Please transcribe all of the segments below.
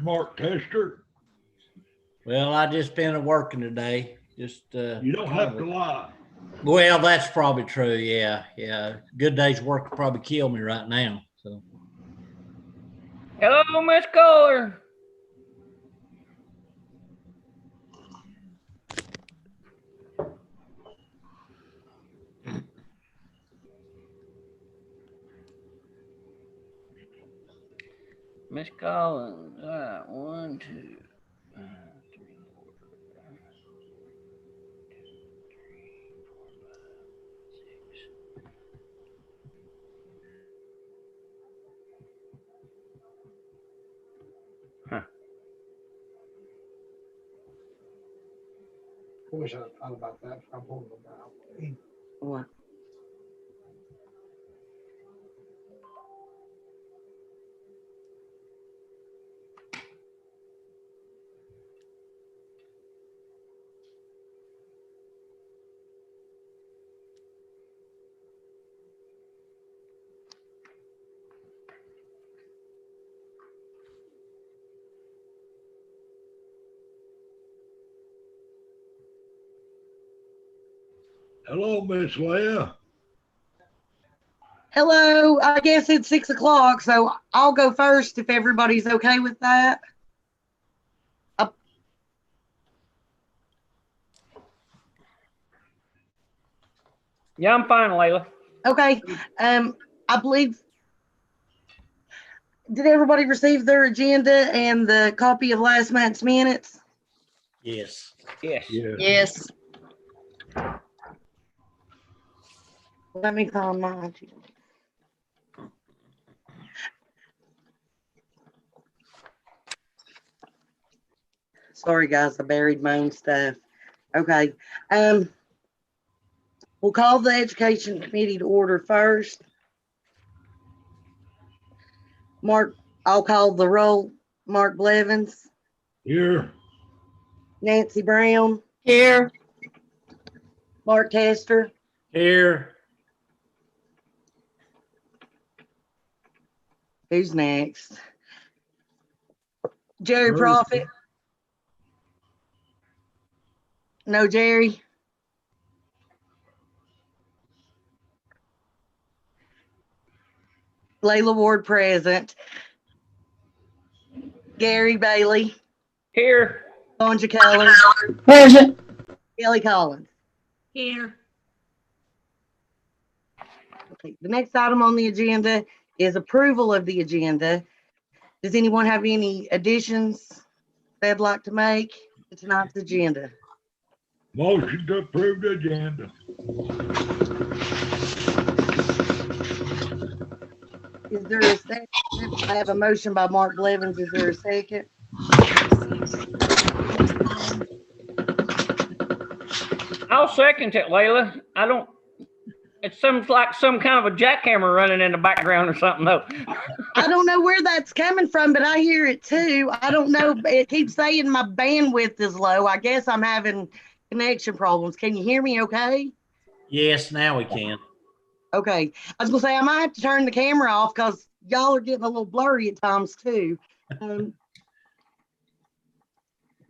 Mark Tester. Well, I just been working today. You don't have to lie. Well, that's probably true. Yeah. Good day's work will probably kill me right now. So. Hello, Miss Kohler. Miss Collins. All right, 1, 2, 3, 4. Huh. I wish I'd thought about that before I pulled them out. What? Hello, Miss Leah. Hello, I guess it's 6 o'clock, so I'll go first if everybody's okay with that. Yeah, I'm fine, Layla. Okay, I believe, did everybody receive their agenda and the copy of last month's minutes? Yes. Yes. Yeah. Yes. Let me call my agenda. Sorry, guys, I buried my own stuff. Okay, we'll call the Education Committee to order first. Mark, I'll call the roll. Mark Blevins, Here. Nancy Brown, Here. Mark Tester, Here. who's next? Jerry First. Prophet. No, Jerry. Layla Ward present. Gary Bailey, Here. Sonja Keller, Present. Kelly Collins. Here. Okay, the next item on the agenda is approval of the agenda. Does anyone have any additions they'd like to make to tonight's agenda? Motion to approve the agenda. Is there a second? I have a motion by Mark Blevins. Is there a second? I'll second it, Layla. It seems like some kind of a jackhammer running in the background or something, though. I don't know where that's coming from, but I hear it too. I don't know. It keeps saying my bandwidth is low. I guess I'm having connection problems. Can you hear me okay? Yes, now we can. Okay. I was gonna say I might have to turn the camera off because y'all are getting a little blurry at times too.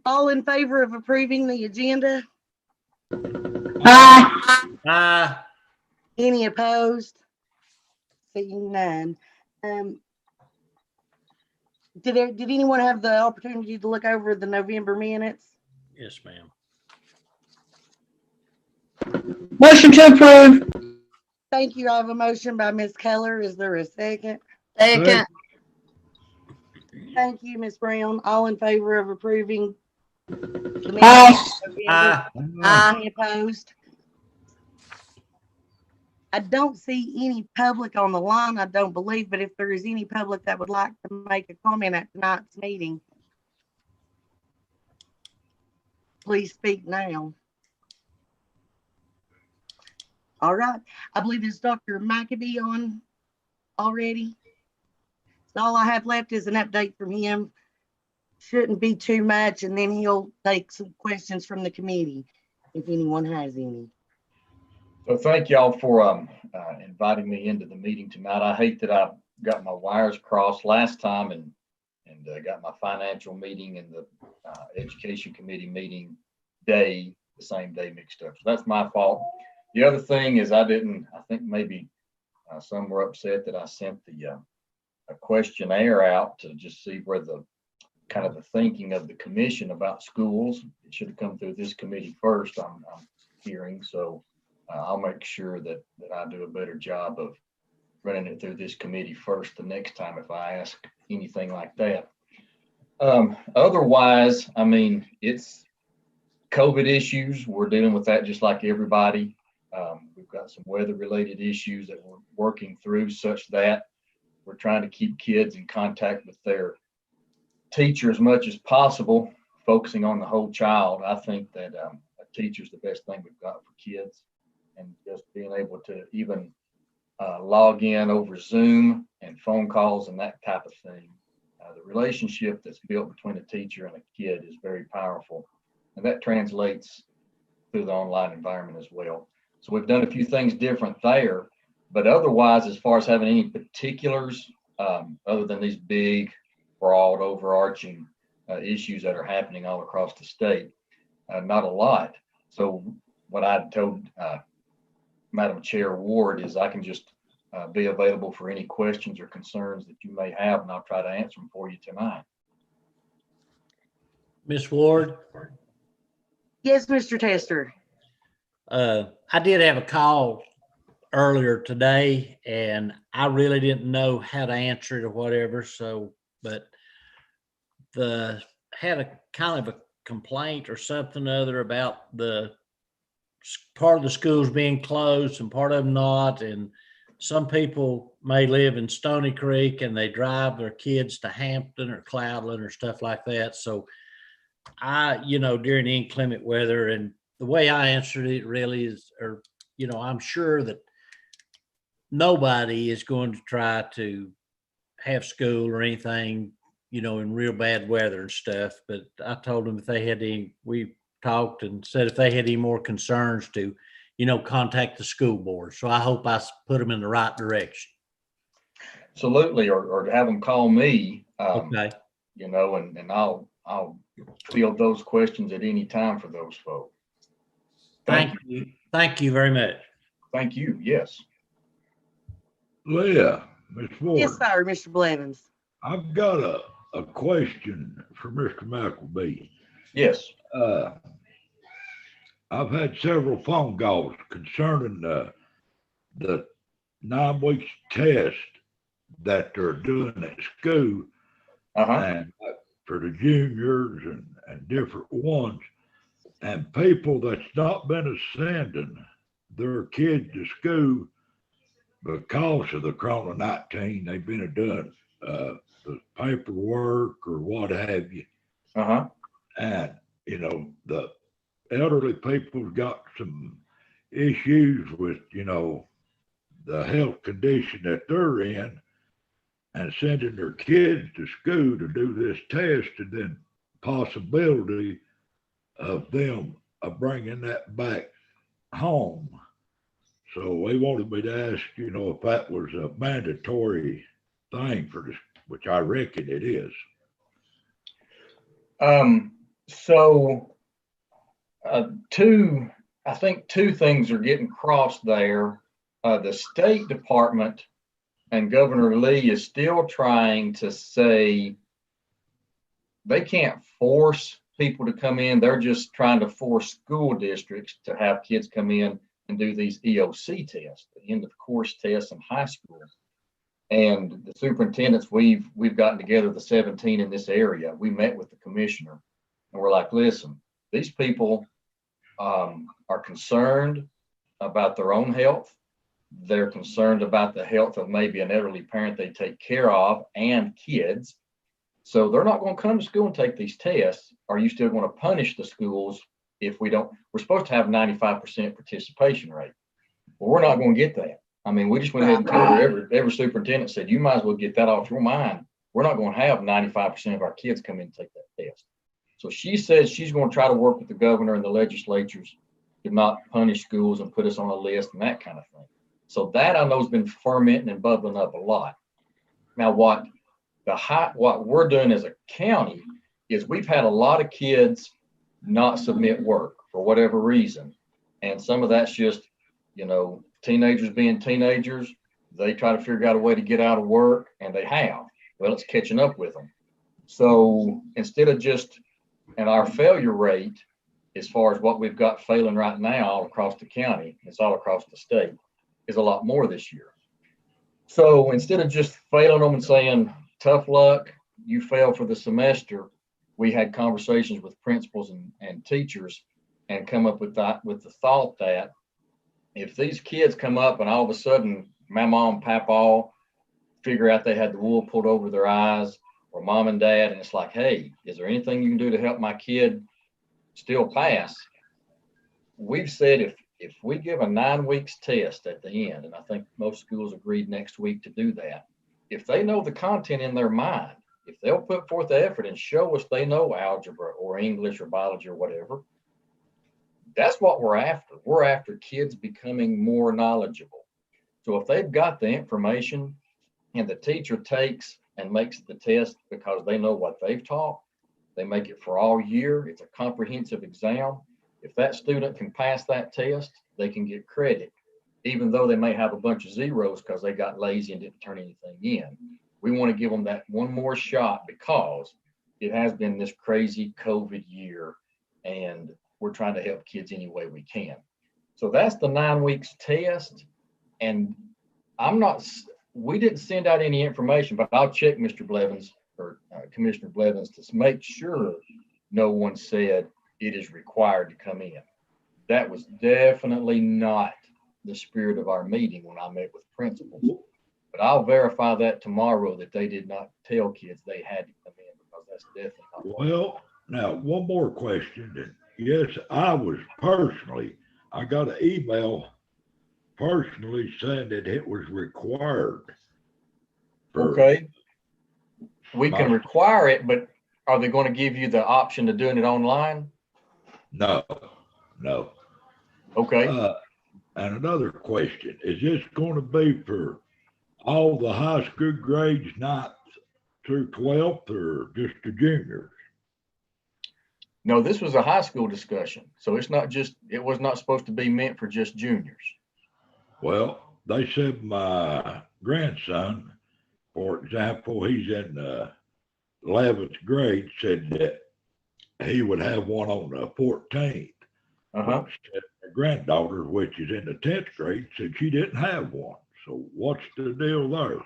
All in favor of approving the agenda? Aye. Any opposed? Seeing none. Did anyone have the opportunity to look over the November minutes? Yes, ma'am. Motion to approve. Thank you. I have a motion by Ms. Keller. Is there a second? Second. Thank you, Ms. Brown. All in favor of approving the minutes? Aye. of November? Aye. Any opposed? I don't see any public on the line, I don't believe, but if there is any public that would like to make a comment at tonight's meeting, please speak now. All right, I believe it's Dr. McAbee on already. So all I have left is an update from him. Shouldn't be too much, and then he'll take some questions from the committee if anyone has any. So thank y'all for inviting me into the meeting tonight. I hate that I got my wires crossed last time and and got my financial meeting and the education committee meeting day, the same day mixed up. So that's my fault. The other thing is I think maybe some were upset that I sent the a questionnaire out to just see where the kind of the thinking of the commission about schools. It should have come through this committee first, I'm hearing. So I'll make sure that I do a better job of running it through this committee first the next time if I ask anything like that. Otherwise, I mean, it's COVID issues. We're dealing with that just like everybody. We've got some weather related issues that we're working through such that we're trying to keep kids in contact with their teacher as much as possible, focusing on the whole child. I think that a teacher is the best thing we've got for kids, and just being able to even log in over Zoom and phone calls and that type of thing. The relationship that's built between a teacher and a kid is very powerful, and that translates through the online environment as well. So we've done a few things different there, but otherwise, as far as having any particulars, other than these big, broad, overarching issues that are happening all across the state, not a lot. So what I told Madam Chair Ward is I can just be available for any questions or concerns that you may have, and I'll try to answer them for you tonight. Miss Ward, Yes, Mr. Tester. I did have a call earlier today, and I really didn't know how to answer it or whatever. So, but had a kind of a complaint or something other about the part of the schools being closed and part of them not. And some people may live in Stony Creek and they drive their kids to Hampton or Cloudland or stuff like that. So during the inclement weather, and the way I answered it really is, I'm sure that nobody is going to try to have school or anything, in real bad weather and stuff. But I told them if they had we talked and said if they had any more concerns to, contact the school board. So I hope I put them in the right direction. Absolutely, or have them call me. Okay. And I'll field those questions at any time for those folks. Thank you. Thank you very much. Thank you. Yes. Leah, Miss Ward. Yes, sir, Mr. Blevins. I've got a question for Mr. McElbee. Yes. I've had several phone calls concerning the 9 weeks test that they're doing at school, and for the juniors and different ones, and people that's not been sending their kids to school because of the Corona-19. They've been doing the paperwork or what have you. And, the elderly people's got some issues with, the health condition that they're in, and sending their kids to school to do this test, and then possibility of them bringing that back home. So they wanted me to ask, if that was a mandatory thing for this, which I reckon it is. I think two things are getting crossed there. The State Department and Governor Lee is still trying to say they can't force people to come in. They're just trying to force school districts to have kids come in and do these EOC tests, the end of course tests in high school. And the superintendents, we've gotten together, the 17 in this area. We met with the commissioner and we're like, listen, these people are concerned about their own health. They're concerned about the health of maybe an elderly parent they take care of and kids. So they're not going to come to school and take these tests. Are you still going to punish the schools if we don't? We're supposed to have 95% participation rate. Well, we're not going to get that. I mean, we just went ahead and told her, every superintendent said, you might as well get that off your mind. We're not going to have 95% of our kids come in and take that test. So she says she's going to try to work with the governor and the legislatures to not punish schools and put us on a list and that kind of thing. So that I know has been fermenting and bubbling up a lot. Now, what what we're doing as a county is we've had a lot of kids not submit work for whatever reason. And some of that's just, teenagers being teenagers. They try to figure out a way to get out of work, and they have. Well, it's catching up with them. So instead of and our failure rate, as far as what we've got failing right now all across the county, it's all across the state, is a lot more this year. So instead of just failing them and saying, tough luck, you failed for the semester, we had conversations with principals and teachers and come up with the thought that if these kids come up and all of a sudden mama and papa figure out they had the wool pulled over their eyes, or mom and dad, and it's like, hey, is there anything you can do to help my kid still pass? We've said if we give a 9 weeks test at the end, and I think most schools agreed next week to do that, if they know the content in their mind, if they'll put forth the effort and show us they know algebra or English or biology or whatever, that's what we're after. We're after kids becoming more knowledgeable. So if they've got the information and the teacher takes and makes the test because they know what they've taught, they make it for all year, it's a comprehensive exam. If that student can pass that test, they can get credit, even though they may have a bunch of zeros because they got lazy and didn't turn anything in. We want to give them that one more shot because it has been this crazy COVID year, and we're trying to help kids any way we can. So that's the 9 weeks test. And we didn't send out any information, but I'll check Mr. Blevins or Commissioner Blevins to make sure no one said it is required to come in. That was definitely not the spirit of our meeting when I met with principals. But I'll verify that tomorrow that they did not tell kids they had to come in, because that's definitely not. Well, now one more question. Yes, I got an email personally saying that it was required. Okay. We can require it, but are they going to give you the option of doing it online? No. Okay. And another question, is this going to be for all the high school grades 9th through 12th, or just the juniors? No, this was a high school discussion. So it was not supposed to be meant for just juniors. Well, they said my grandson, for example, he's in 11th grade, said that he would have one on the 14th. Uh-huh. My granddaughter, which is in the 10th grade, said she didn't have one. So what's the deal there?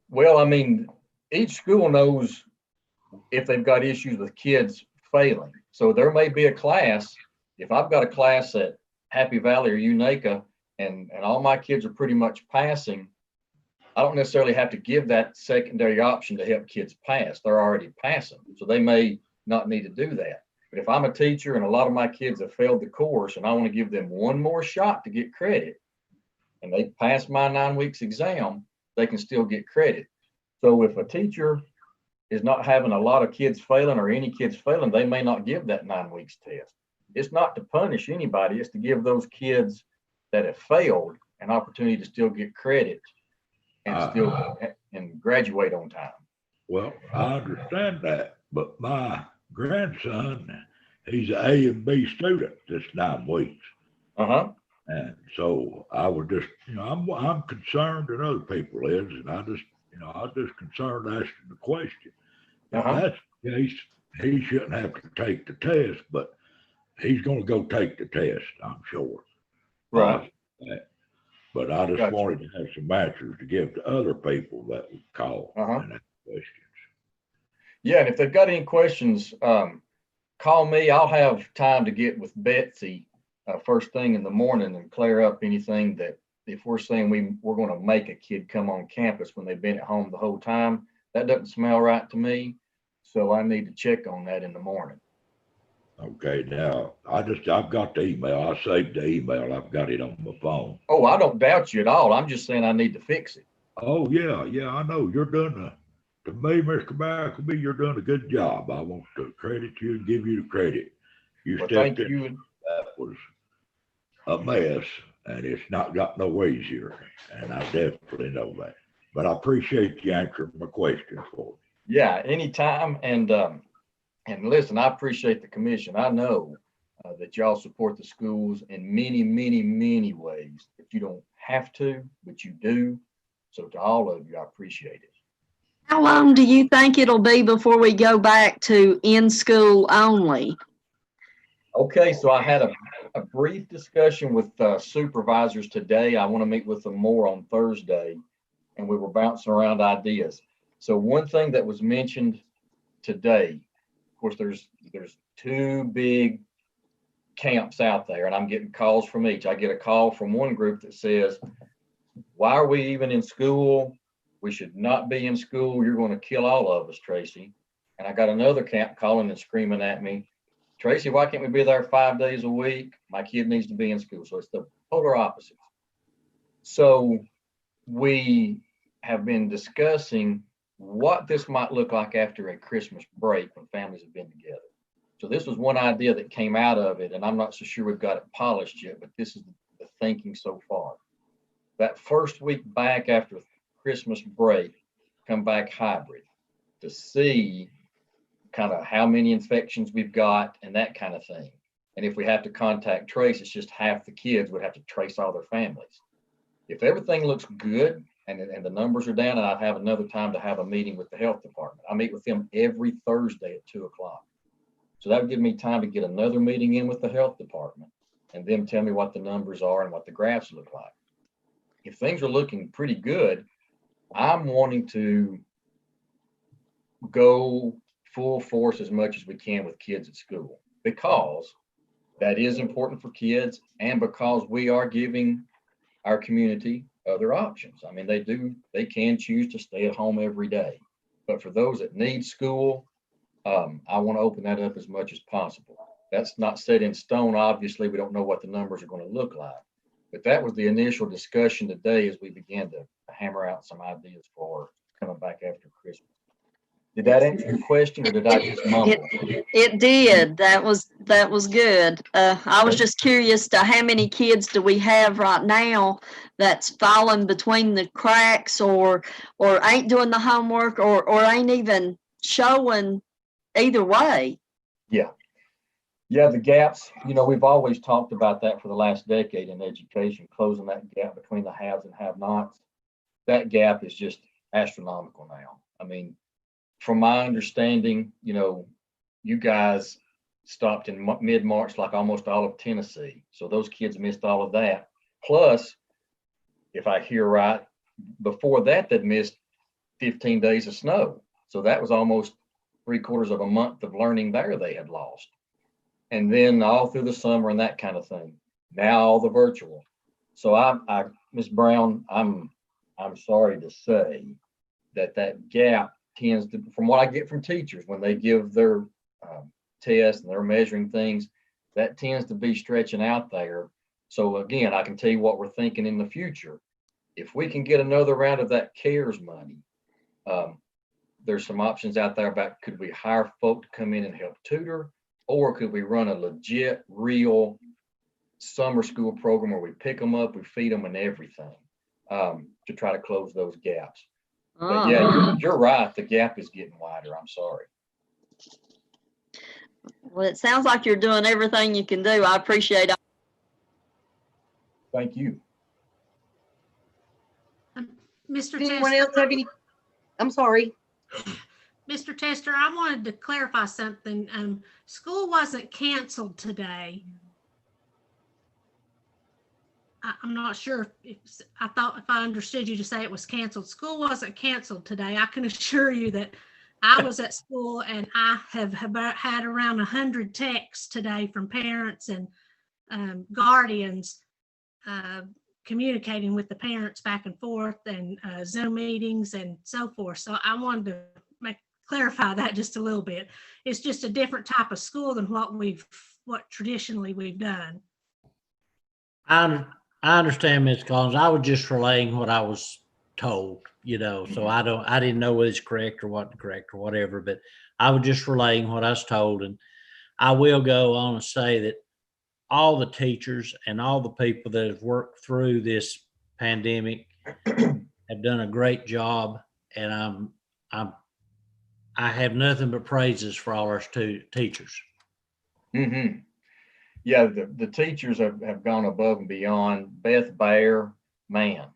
Well, I mean, each school knows if they've got issues with kids failing. So there may be a class, if I've got a class at Happy Valley or Unaka and all my kids are pretty much passing, I don't necessarily have to give that secondary option to help kids pass. They're already passing. So they may not need to do that. But if I'm a teacher and a lot of my kids have failed the course and I want to give them one more shot to get credit, and they pass my 9 weeks exam, they can still get credit. So if a teacher is not having a lot of kids failing or any kids failing, they may not give that 9 weeks test. It's not to punish anybody. It's to give those kids that have failed an opportunity to still get credit and graduate on time. Well, I understand that, but my grandson, he's an A and B student this 9 weeks. Uh-huh. And so I would just, I'm concerned, and other people is, and I was just concerned asking the question. If that's the case, he shouldn't have to take the test, but he's going to go take the test, I'm sure. Right. But I just wanted to have some answers to give to other people that would call and ask questions. Yeah, and if they've got any questions, call me. I'll have time to get with Betsy first thing in the morning and clear up anything that, if we're saying we're going to make a kid come on campus when they've been at home the whole time, that doesn't smell right to me. So I need to check on that in the morning. Okay, now I've got the email. I saved the email. I've got it on my phone. Oh, I don't doubt you at all. I'm just saying I need to fix it. Oh yeah, I know you're doing to me, Mr. Barkleby, you're doing a good job. I want to credit you and give you the credit. Well, thank you. That was a mess, and it's not got no easier, and I definitely know that. but I appreciate you answering my question for me. Yeah, anytime. And listen, I appreciate the commission. I know that y'all support the schools in many, many, many ways. If you don't have to, but you do. So to all of you, I appreciate it. How long do you think it'll be before we go back to in school only? Okay, so I had a brief discussion with supervisors today. I want to meet with them more on Thursday, and we were bouncing around ideas. So one thing that was mentioned today, of course, there's two big camps out there, and I'm getting calls from each. I get a call from one group that says, why are we even in school? We should not be in school. You're going to kill all of us, Tracy. And I got another camp calling and screaming at me, Tracy, why can't we be there 5 days a week? My kid needs to be in school. So it's the polar opposite. So we have been discussing what this might look like after a Christmas break when families have been together. So this was one idea that came out of it, and I'm not so sure we've got it polished yet, but this is the thinking so far. That first week back after Christmas break, come back hybrid to see kind of how many infections we've got and that kind of thing. And if we have to contact trace, it's just half the kids would have to trace all their families. If everything looks good and the numbers are down, and I'd have another time to have a meeting with the health department. I meet with them every Thursday at 2 o'clock. So that would give me time to get another meeting in with the health department and them tell me what the numbers are and what the graphs look like. If things are looking pretty good, I'm wanting to go full force as much as we can with kids at school, because that is important for kids and because we are giving our community other options. I mean, they can choose to stay at home every day, but for those that need school, I want to open that up as much as possible. That's not set in stone. Obviously, we don't know what the numbers are going to look like, but that was the initial discussion today as we began to hammer out some ideas for coming back after Christmas. Did that answer your question, or did I just mumble? It did. That was good. I was just curious to how many kids do we have right now that's falling between the cracks or ain't doing the homework or ain't even showing either way. Yeah, the gaps, we've always talked about that for the last decade in education, closing that gap between the haves and have-nots. That gap is just astronomical now. I mean, from my understanding, you guys stopped in mid-March like almost all of Tennessee. So those kids missed all of that. Plus, if I hear right, before that, they'd missed 15 days of snow. So that was almost 3/4 of a month of learning there they had lost. And then all through the summer and that kind of thing. Now all the virtual. So Ms. Brown, I'm sorry to say that gap tends to, from what I get from teachers when they give their tests and they're measuring things, that tends to be stretching out there. So again, I can tell you what we're thinking in the future. If we can get another round of that CARES money, there's some options out there about, could we hire folk to come in and help tutor, or could we run a legit, real summer school program where we pick them up, we feed them and everything, to try to close those gaps. But yeah, you're right. The gap is getting wider. I'm sorry. Well, it sounds like you're doing everything you can do. I appreciate it. Thank you. Mr. Anyone Tester, else have any? I'm sorry. Mr. Tester, I wanted to clarify something. School wasn't canceled today. I'm not sure if I understood you to say it was canceled. School wasn't canceled today. I can assure you that I was at school and I have had around 100 texts today from parents and guardians communicating with the parents back and forth, and Zoom meetings and so forth. So I wanted to clarify that just a little bit. It's just a different type of school than what traditionally we've done. I understand, Ms. Collins. I was just relaying what I was told, so I didn't know whether it's correct or wasn't correct or whatever, but I was just relaying what I was told. And I will go on and say that all the teachers and all the people that have worked through this pandemic have done a great job, and I have nothing but praises for all our teachers. Mm-hmm. Yeah, the teachers have gone above and beyond. Beth Baer, man,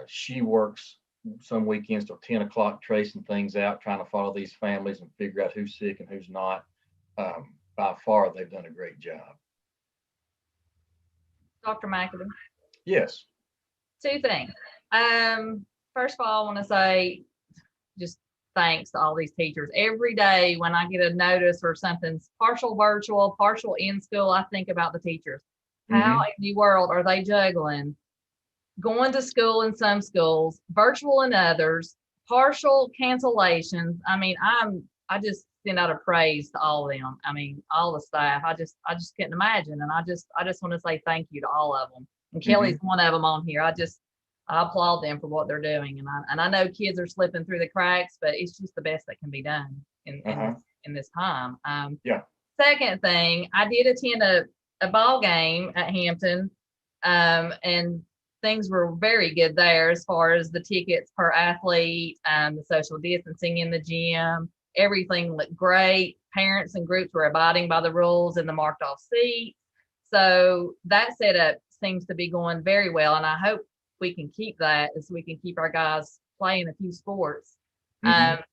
she works some weekends till 10 o'clock tracing things out, trying to follow these families and figure out who's sick and who's not. By far, they've done a great job. Dr. McAdoo. Yes. Two things. First of all, I want to say just thanks to all these teachers. Every day when I get a notice or something's partial virtual, partial in school, I think about the teachers. How in the world are they juggling going to school in some schools, virtual in others, partial cancellations? I mean, I just send out a praise to all of them. I mean, all the staff. I just couldn't imagine, and I just want to say thank you to all of them. And Kelly's one of them on here. I applaud them for what they're doing, and I know kids are slipping through the cracks, but it's just the best that can be done in this time. Yeah. Second thing, I did attend a ball game at Hampton, and things were very good there as far as the tickets per athlete, the social distancing in the gym. Everything looked great. Parents and groups were abiding by the rules in the marked off seats. So that setup seems to be going very well, and I hope we can keep that as we can keep our guys playing a few sports. And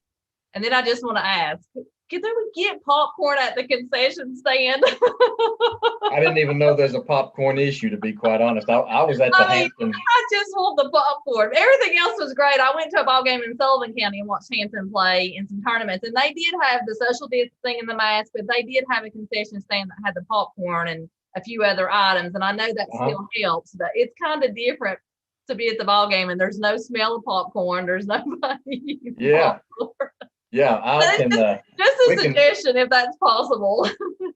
then I just want to ask, could we get popcorn at the concession stand? I didn't even know there's a popcorn issue, to be quite honest. I was at the Hampton. I just want the popcorn. Everything else was great. I went to a ball game in Sullivan County and watched Hampton play in some tournaments, and they did have the social distancing and the mask, but they did have a concession stand that had the popcorn and a few other items. And I know that still helps, but it's kind of different to be at the ball game and there's no smell of popcorn. There's nobody. Yeah. Popcorn. Yeah, I can. Just a suggestion, if that's possible.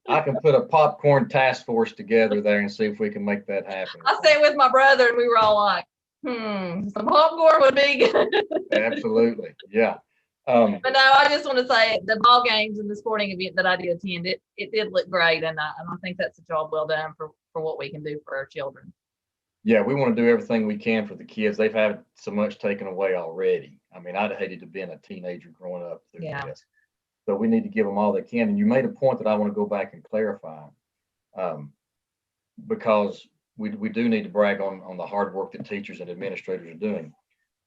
I can put a popcorn task force together there and see if we can make that happen. I sat with my brother and we were all like, some popcorn would be good. Absolutely, yeah. But no, I just want to say the ball games and the sporting event that I did attend, it did look great, and I think that's a job well done for what we can do for our children. Yeah, we want to do everything we can for the kids. They've had so much taken away already. I mean, I'd hated to have been a teenager growing up through this. So we need to give them all they can. And you made a point that I want to go back and clarify, because we do need to brag on the hard work that teachers and administrators are doing.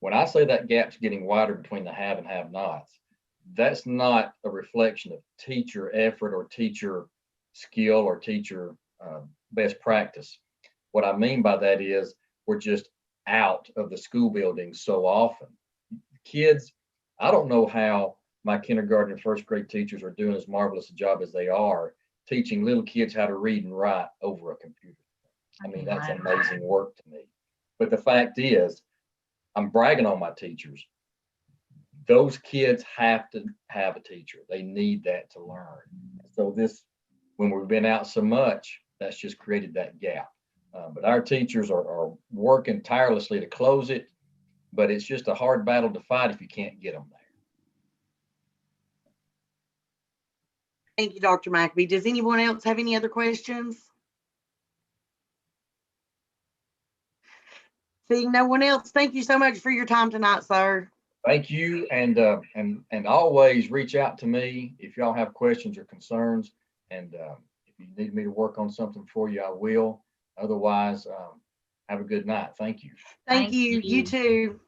When I say that gap's getting wider between the have and have-nots, that's not a reflection of teacher effort or teacher skill or teacher best practice. What I mean by that is we're just out of the school building so often. Kids, I don't know how my kindergarten and first grade teachers are doing as marvelous a job as they are teaching little kids how to read and write over a computer. I mean, that's amazing work to me. But the fact is, I'm bragging on my teachers. Those kids have to have a teacher. They need that to learn. So when we've been out so much, that's just created that gap. But our teachers are working tirelessly to close it, but it's just a hard battle to fight if you can't get them there. Thank you, Dr. McAbee. Does anyone else have any other questions? Seeing no one else, thank you so much for your time tonight, sir. Thank you, and always reach out to me if y'all have questions or concerns, and if you need me to work on something for you, I will. Otherwise, have a good night. Thank you. Thank you. You too.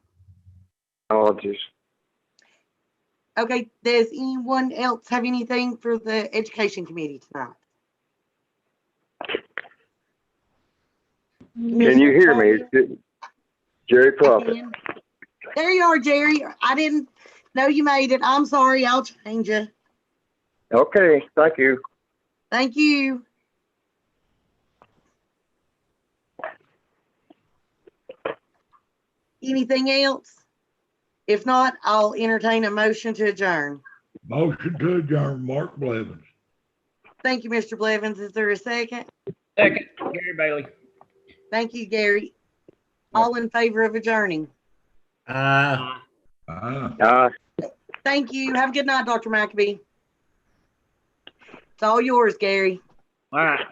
Apologies. Okay, does anyone else have anything for the Education Committee tonight? Can you hear me? Jerry Prophet. There you are, Jerry. I didn't know you made it. I'm sorry. I'll change it. Okay, thank you. Thank you. Anything else? If not, I'll entertain a motion to adjourn. Motion to adjourn, Mark Blevins. Thank you, Mr. Blevins. Is there a second? Second, Gary Bailey. Thank you, Gary. All in favor of adjourning? Thank you. Have a good night, Dr. McAbee. It's all yours, Gary. All right.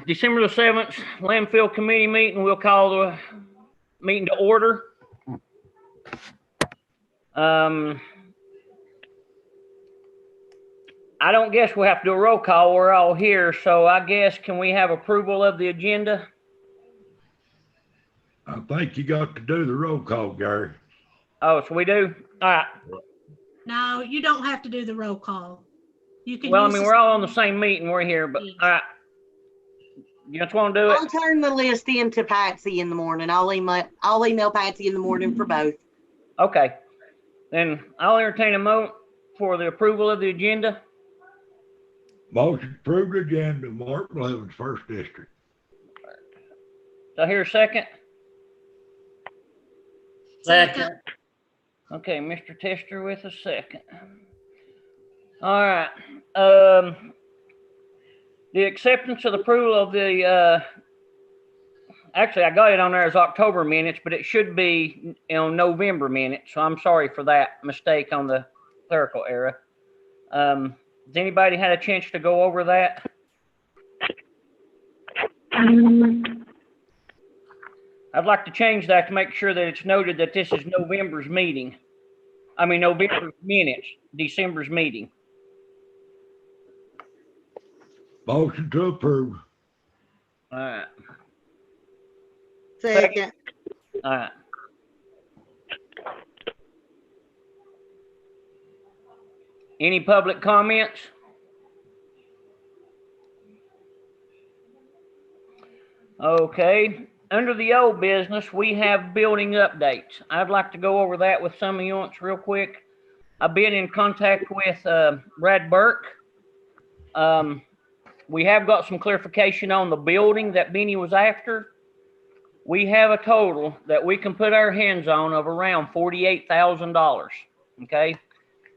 December the 7th, Landfill Committee meeting. We'll call the meeting to order. I don't guess we'll have to do a roll call. We're all here, so I guess can we have approval of the agenda? I think you got to do the roll call, Gary. Oh, so we do? All right. No, you don't have to do the roll call. You can. Well, I use mean, the- we're all on the same meeting. We're here, but all right. You just want to do I'll it? turn the list in to Patsy in the morning. I'll email Patsy in the morning for both. Okay. Then I'll entertain a motion for the approval of the agenda. Motion approved agenda, Mark Blevins, first district. Do I hear a second? Second. Okay, Mr. Tester with a second. All right. The acceptance of the approval of the, actually, I got it on there as October minutes, but it should be November minutes. So I'm sorry for that mistake on the clerical error. Has anybody had a chance to go over that? I'd like to change that to make sure that it's noted that this is November's meeting. I mean, November's minutes, December's meeting. Motion to approve. All right. Second. All right. Any public comments? Okay. Under the old business, we have building updates. I'd like to go over that with some of you real quick. I've been in contact with Brad Burke. We have got some clarification on the building that Benny was after. We have a total that we can put our hands on of around $48,000. Okay.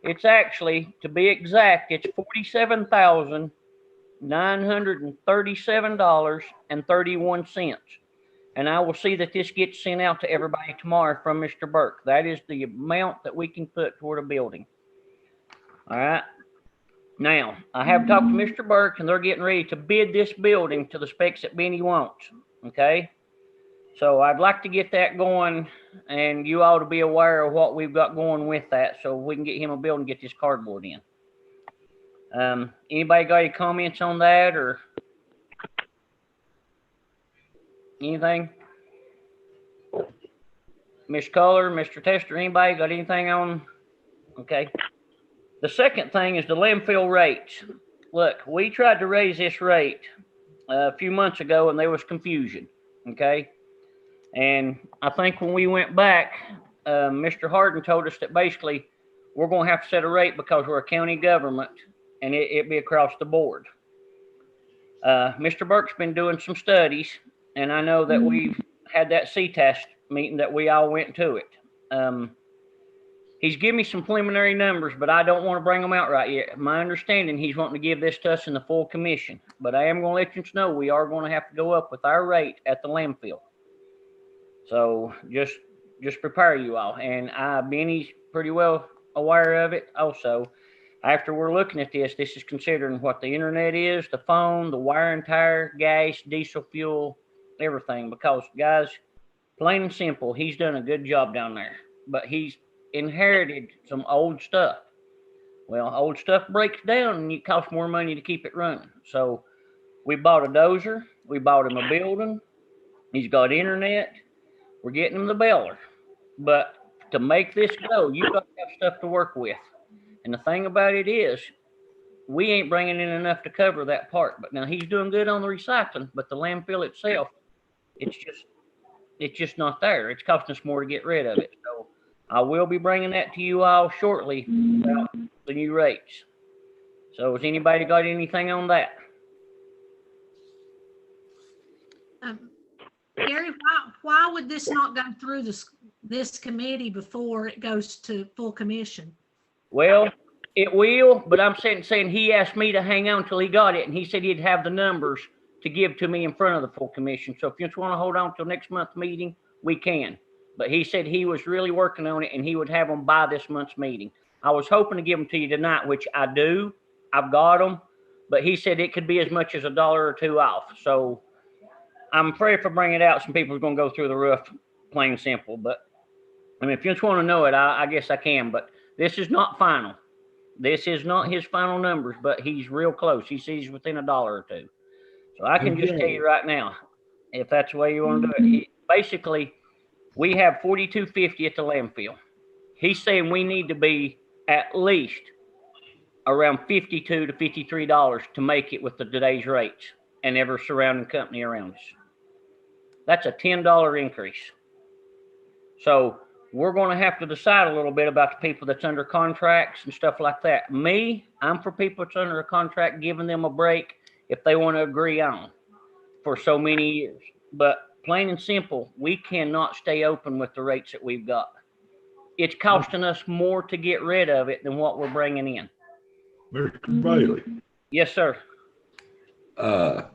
It's actually, to be exact, it's $47,937.31. And I will see that this gets sent out to everybody tomorrow from Mr. Burke. That is the amount that we can put toward a building. All right. Now, I have talked to Mr. Burke, and they're getting ready to bid this building to the specs that Benny wants. Okay. So I'd like to get that going, and you ought to be aware of what we've got going with that, so we can get him a building and get this cardboard in. Anybody got any comments on that or anything? Ms. Culler, Mr. Tester, anybody got anything on? Okay. The second thing is the landfill rates. Look, we tried to raise this rate a few months ago, and there was confusion. Okay. And I think when we went back, Mr. Harden told us that basically we're going to have to set a rate because we're a county government, and it be across the board. Mr. Burke's been doing some studies, and I know that we've had that CTAS meeting that we all went to it. He's given me some preliminary numbers, but I don't want to bring them out right yet. My understanding, he's wanting to give this to us in the full commission, but I am going to let you know we are going to have to go up with our rate at the landfill. So just prepare you all. And Benny's pretty well aware of it also. After we're looking at this, this is considering what the internet is, the phone, the wire and tire, gas, diesel fuel, everything. Because, guys, plain and simple, he's done a good job down there. But he's inherited some old stuff. Well, old stuff breaks down and it costs more money to keep it running. So we bought a dozer. We bought him a building. He's got internet. We're getting him the baler. But to make this go, you've got to have stuff to work with. And the thing about it is, we ain't bringing in enough to cover that part. But now he's doing good on the recycling, but the landfill itself, it's just not there. It's costing us more to get rid of it. So I will be bringing that to you all shortly about the new rates. So has anybody got anything on that? Gary, why would this not go through this committee before it goes to full commission? Well, it will, but I'm saying he asked me to hang on till he got it, and he said he'd have the numbers to give to me in front of the full commission. So if you just want to hold on till next month's meeting, we can. But he said he was really working on it, and he would have them by this month's meeting. I was hoping to give them to you tonight, which I do. I've got them, but he said it could be as much as $1 or $2 off. So I'm afraid if I bring it out, some people are going to go through the roof plain and simple. But I mean, if you just want to know it, I guess I can. But this is not final. This is not his final numbers, but he's real close. He sees within $1 or $2. So I can just tell you right now, if that's the way you want to do it. Basically, we have 42.50 at the landfill. He's saying we need to be at least around $52 to $53 to make it with today's rates and every surrounding company around us. That's a $10 increase. So we're going to have to decide a little bit about the people that's under contracts and stuff like that. Me, I'm for people that's under a contract, giving them a break if they want to agree on for so many years. But plain and simple, we cannot stay open with the rates that we've got. It's costing us more to get rid of it than what we're bringing in. Mr. Bailey. Yes, sir. I'm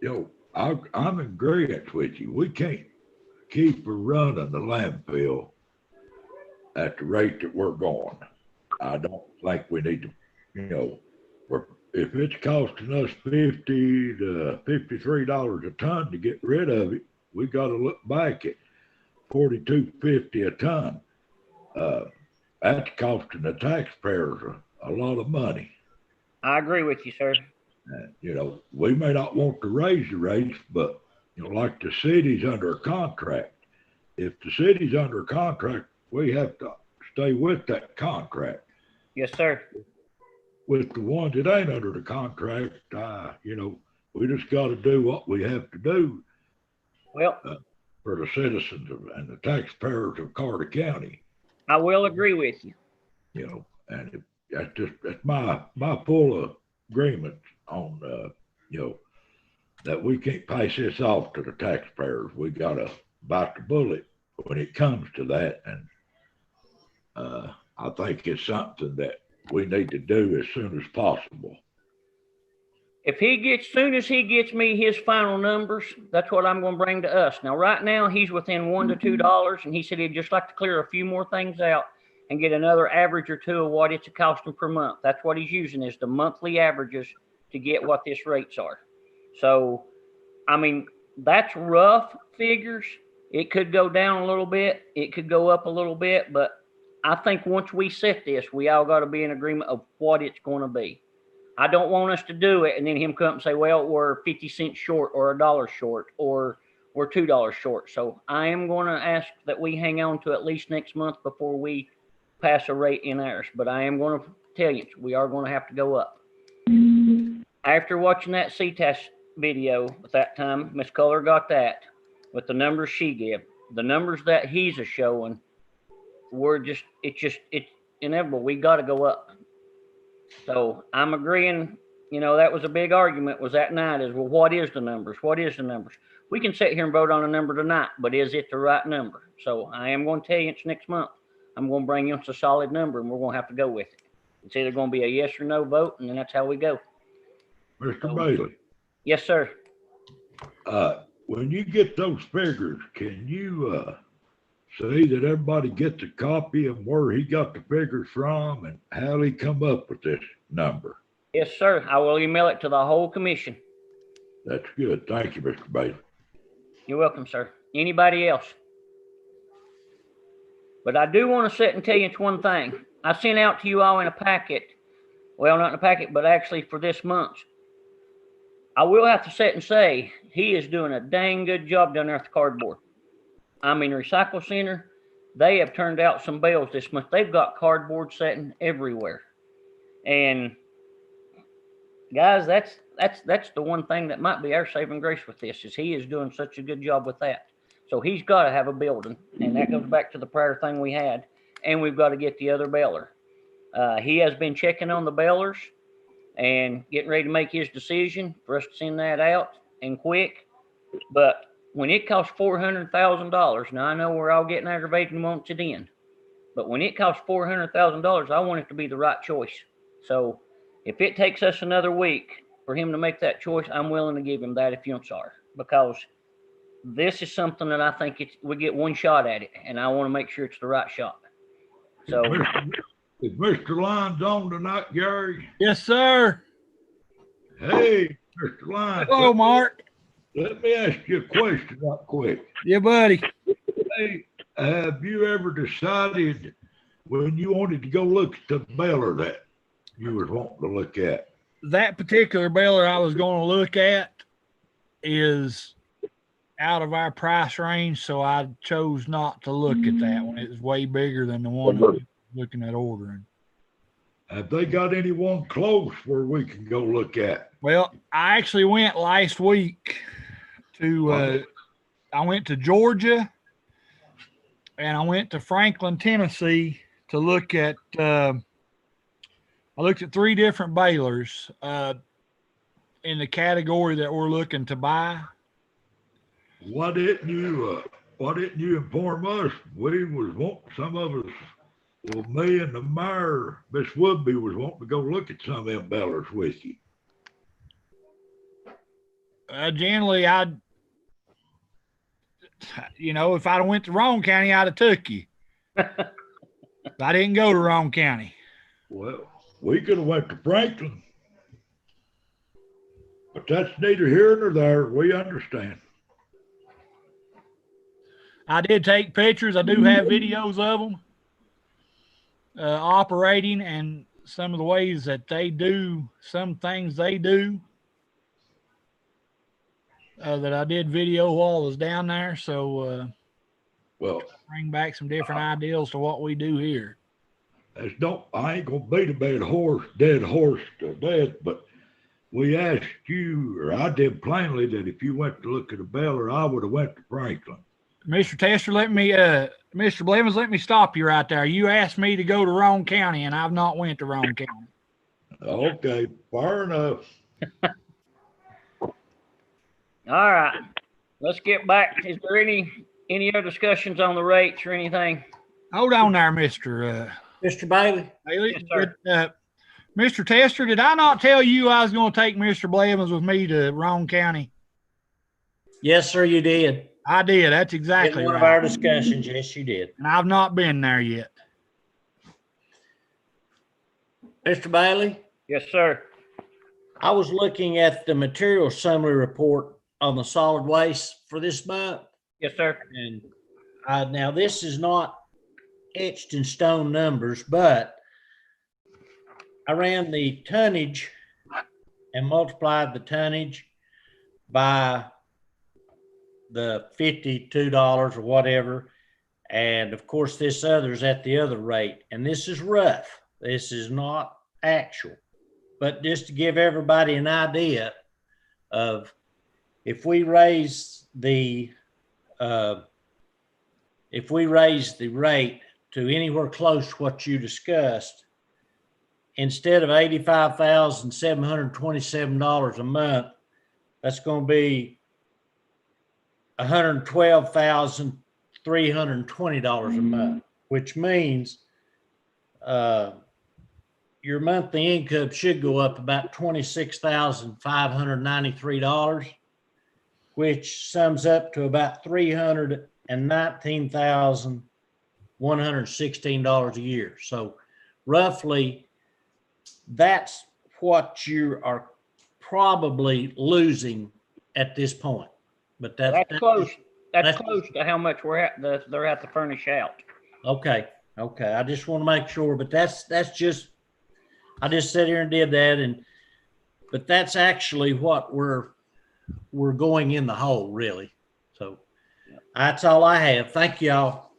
in agreement with you. We can't keep running the landfill at the rate that we're going. I don't think we need to, if it's costing us $50 to $53 a ton to get rid of it, we got to look back at $42.50 a ton. That's costing the taxpayers a lot of money. I agree with you, sir. We may not want to raise the rates, but like the city's under a contract. If the city's under a contract, we have to stay with that contract. Yes, sir. With the ones that ain't under the contract, we just got to do what we have to do. Well, for the citizens and the taxpayers of Carter County. I will agree with you. And that's my full agreement on that we can't pass this off to the taxpayers. We got to bite the bullet when it comes to that, and I think it's something that we need to do as soon as possible. If soon as he gets me his final numbers, that's what I'm going to bring to us. Now, right now, he's within $1 to $2, and he said he'd just like to clear a few more things out and get another average or two of what it's costing per month. That's what he's using, is the monthly averages to get what this rates are. So, I mean, that's rough figures. It could go down a little bit. It could go up a little bit, but I think once we set this, we all got to be in agreement of what it's going to be. I don't want us to do it and then him come up and say, well, we're 50 cents short or $1 short or we're $2 short. So I am going to ask that we hang on to at least next month before we pass a rate in ours. But I am going to tell you, we are going to have to go up. After watching that CTAS video at that time, Miss Culler got that with the numbers she gave. The numbers that he's showing it's inevitable. We got to go up. So I'm agreeing, that was a big argument was that night is, well, what is the numbers? What is the numbers? We can sit here and vote on a number tonight, but is it the right number? So I am going to tell you it's next month. I'm going to bring you a solid number and we're going to have to go with it. It's either going to be a yes or no vote, and then that's how we go. Mr. Bailey. Yes, sir. When you get those figures, can you say that everybody gets a copy of where he got the figures from and how he come up with this number? Yes, sir. I will email it to the whole commission. That's good. Thank you, Mr. Bailey. You're welcome, sir. Anybody else? But I do want to sit and tell you one thing. I sent out to you all in a packet. Well, not in a packet, but actually for this month. I will have to sit and say he is doing a dang good job down there at the cardboard. I mean, Recycle Center, they have turned out some bales this month. They've got cardboard sitting everywhere. And guys, that's the one thing that might be our saving grace with this, is he is doing such a good job with that. So he's got to have a building, and that goes back to the prior thing we had, and we've got to get the other baler. He has been checking on the balers and getting ready to make his decision for us to send that out and quick. But when it costs $400,000, now I know we're all getting aggravated and want it in, but when it costs $400,000, I want it to be the right choice. So if it takes us another week for him to make that choice, I'm willing to give him that if you are, because this is something that I think we get one shot at it, and I want to make sure it's the right shot. So is Mr. Lyons on tonight, Gary? Yes, sir. Hey, Mr. Lyons. Hello, Mark. Let me ask you a question right quick. Yeah, buddy. Hey, Hey, have you ever decided when you wanted to go look at the baler that you was wanting to look at? That particular baler I was going to look at is out of our price range, so I chose not to look at that one. It was way bigger than the one I was looking at ordering. Have they got anyone close where we can go look at? Well, I actually went last week to I went to Georgia and I went to Franklin, Tennessee to look at I looked at 3 different balers in the category that we're looking to buy. Why didn't you inform us? We was wanting some of us. Well, me and the mayor, Miss Woodby, was wanting to go look at some of them balers with you. Generally, if I'd have went to wrong county, I'd have took you. I didn't go to wrong county. Well, we could have went to Franklin, but that's neither here nor there. We understand. I did take pictures. I do have videos of them operating and some of the ways that they do some things they do that I did video while I was down there. So, well, bring back some different ideas to what we do here. I ain't gonna beat a dead horse to death, but we asked you, or I did plainly, that if you went to look at a baler, I would have went to Franklin. Mr. Tester, Mr. Blevins, let me stop you right there. You asked me to go to Roane County, and I've not went to Roane County. Okay, fair enough. All right, let's get back. Is there any other discussions on the rates or anything? Hold on there, Mr. Bailey. Yes, sir. Mr. Tester, did I not tell you I was going to take Mr. Blevins with me to Roane County? Yes, sir, you did. I did. That's exactly in one right. of our discussions. Yes, you did. And I've not been there yet. Mr. Bailey? Yes, sir. I was looking at the material summary report on the solid waste for this month. Yes, sir. And now this is not etched in stone numbers, but I ran the tonnage and multiplied the tonnage by the $52 or whatever. And of course, this other's at the other rate. And this is rough. This is not actual. But just to give everybody an idea of if we raise the rate to anywhere close to what you discussed, instead of $85,727 a month, that's going to be $112,320 a month, which means your monthly income should go up about $26,593, which sums up to about $319,116 a year. So roughly, that's what you are probably losing at this point. But that's close. That's close to how much they're at to furnish out. Okay. I just want to make sure, but that's just, I just sat here and did that, but that's actually what we're going in the hole, really. So that's all I have. Thank y'all.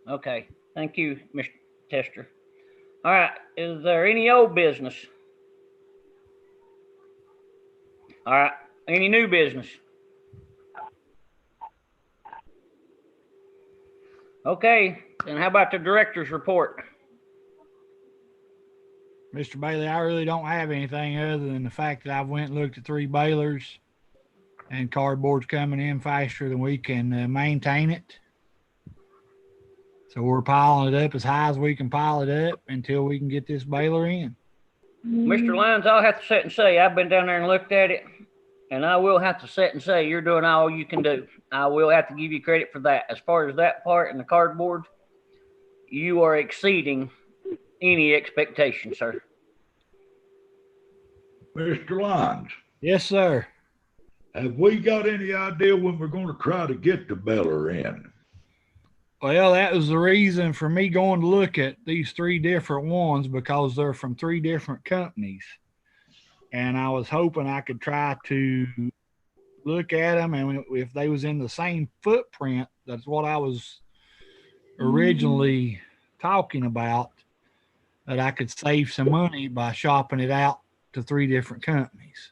Okay. Thank you, Mr. Tester. All right. Is there any old business? All right. Any new business? Okay. Then how about the director's report? Mr. Bailey, I really don't have anything other than the fact that I've went and looked at 3 balers and cardboard's coming in faster than we can maintain it. So we're piling it up as high as we can pile it up until we can get this baler in. Mr. Lyons, I'll have to sit and say, I've been down there and looked at it, and I will have to sit and say, you're doing all you can do. I will have to give you credit for that. As far as that part and the cardboard, you are exceeding any expectation, sir. Mr. Lyons. Yes, sir. Have we got any idea when we're going to try to get the baler in? Well, that was the reason for me going to look at these 3 different ones, because they're from 3 different companies. And I was hoping I could try to look at them, and if they was in the same footprint, that's what I was originally talking about, that I could save some money by shopping it out to 3 different companies.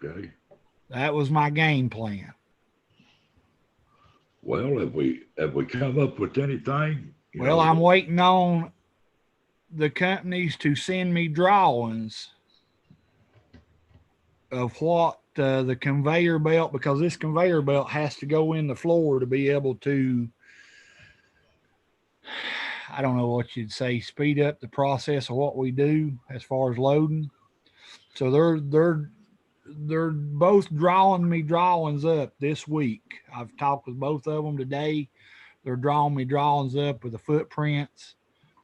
Okay. That was my game plan. Well, have we come up with anything? Well, I'm waiting on the companies to send me drawings of what the conveyor belt, because this conveyor belt has to go in the floor to be able to, I don't know what you'd say, speed up the process of what we do as far as loading. So they're both drawing me drawings up this week. I've talked with both of them today. They're drawing me drawings up with the footprints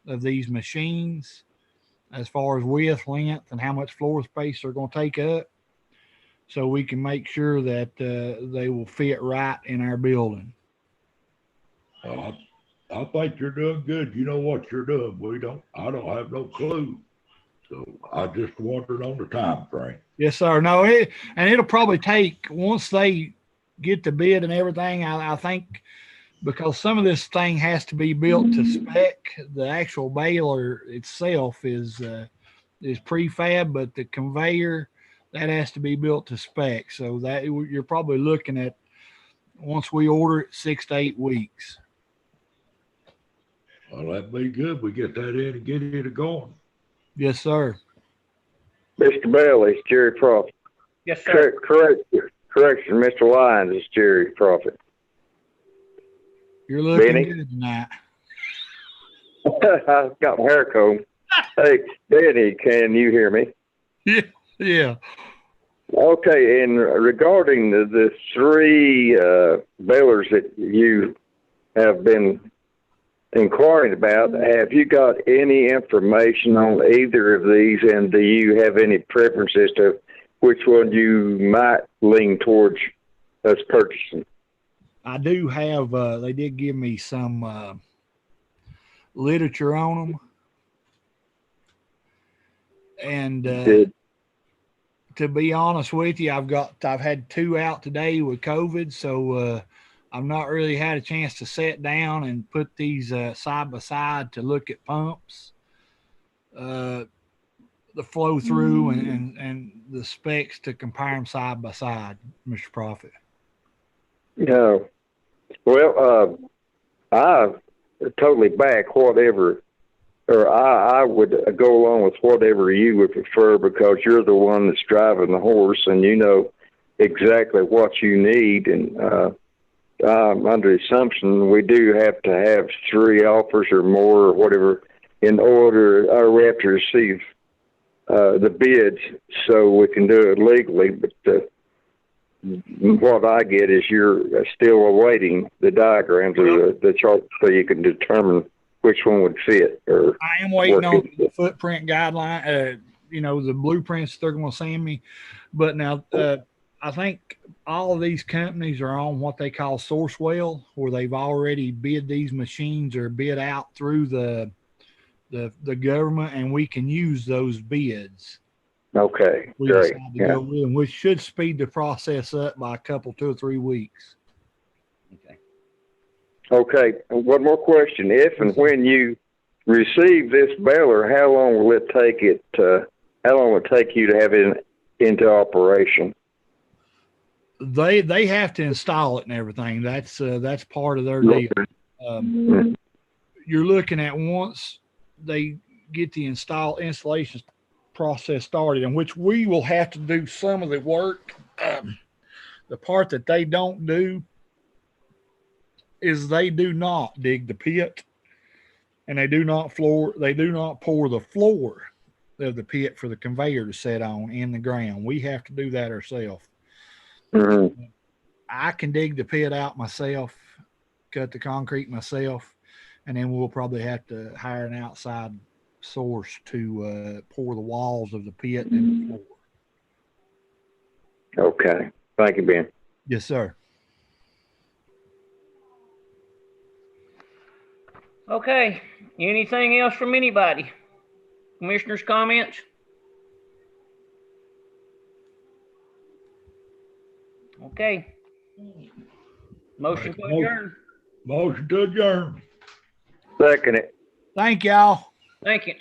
of these machines as far as width, length, and how much floor space they're going to take up, so we can make sure that they will fit right in our building. I think you're doing good. You know what you're doing. I don't have no clue. So I just wondered on the time frame. Yes, sir. No, it'll probably take, once they get the bid and everything, I think, because some of this thing has to be built to spec. The actual baler itself is prefab, but the conveyor, that has to be built to spec. So that you're probably looking at, once we order it, 6 to 8 weeks. Well, that'd be good. We get that in and get it going. Yes, sir. Mr. Bailey, it's Jerry Prophet. Yes, sir. Correction, Mr. Lyons is Jerry Prophet. You're looking Benny? good tonight. I've got my hair combed. Hey, Benny, can you hear me? Yeah. Okay, and regarding the 3 balers that you have been inquiring about, have you got any information on either of these, and do you have any preference as to which one you might lean towards us purchasing? I do have, they did give me some literature on them. And to be honest with you, I've had 2 out today with COVID, so I've not really had a chance to sit down and put these side by side to look at pumps, the flow through, and the specs to compare them side by side, Mr. Prophet. No. Well, I totally back whatever, or I would go along with whatever you would prefer, because you're the one that's driving the horse and you know exactly what you need. And I'm under the assumption we do have to have 3 offers or more or whatever in order, or we have to receive the bids so we can do it legally. But what I get is you're still awaiting the diagrams or the chart so you can determine which one would fit. Or I am waiting on the footprint guideline, the blueprints they're going to send me. But now I think all of these companies are on what they call Sourcewell, where they've already bid these machines or bid out through the government, and we can use those bids. Okay, we great. Decide to go with them, which should speed the process up by a couple, 2 or 3 weeks. Okay, one more question. If and when you receive this baler, how long will it take how long will it take you to have it into operation? They have to install it and everything. That's part of their deal. You're looking at, once they get the installation process started, in which we will have to do some of the work. The part that they don't do is they do not dig the pit, and they do not pour the floor of the pit for the conveyor to set on in the ground. We have to do that ourselves. I can dig the pit out myself, cut the concrete myself, and then we'll probably have to hire an outside source to pour the walls of the pit and the floor. Okay. Thank you, Ben. Yes, sir. Okay, anything else from anybody? Commissioners' comments? Okay. Motion to adjourn. Motion to adjourn. Second it. Thank y'all. Thank you.